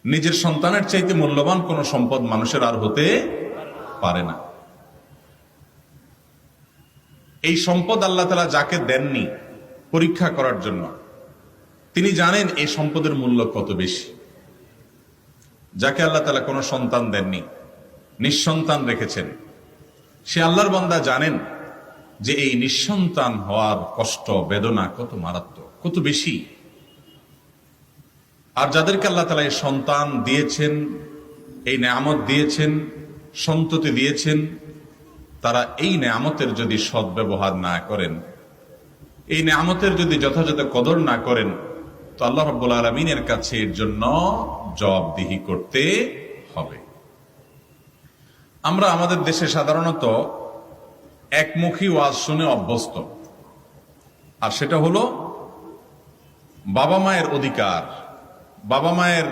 নিজের সন্তানের চাইতে মূল্যবান কোন সম্পদ মানুষের আর হতে পারে না। এই সম্পদ আল্লাহ তাআলা যাকে দেননি পরীক্ষা করার জন্য, তিনি জানেন এই সম্পদের মূল্য কত বেশি। যাকে আল্লাহ তাআলা কোনো সন্তান দেননি, নিঃসন্তান রেখেছেন, সে আল্লাহর বান্দা জানেন যে এই নিঃসন্তান হওয়ার কষ্ট বেদনা কত মারাত্মক, কত বেশি। আর যাদেরকে আল্লাহ তাআলা এই সন্তান দিয়েছেন, এই নেয়ামত দিয়েছেন, সন্ততি দিয়েছেন, তারা এই নেয়ামতের যদি সদ্ব্যবহার না করেন, এই নেয়ামতের যদি যথাযথ কদর না করেন, তো আল্লাহ রাব্বুল আলামিনের কাছে এর জন্য জবাবদিহি করতে হবে। আমরা আমাদের দেশে সাধারণত একমুখী ওয়াজ শুনে অভ্যস্ত, আর সেটা হলো বাবা মায়ের অধিকার, বাবা মায়ের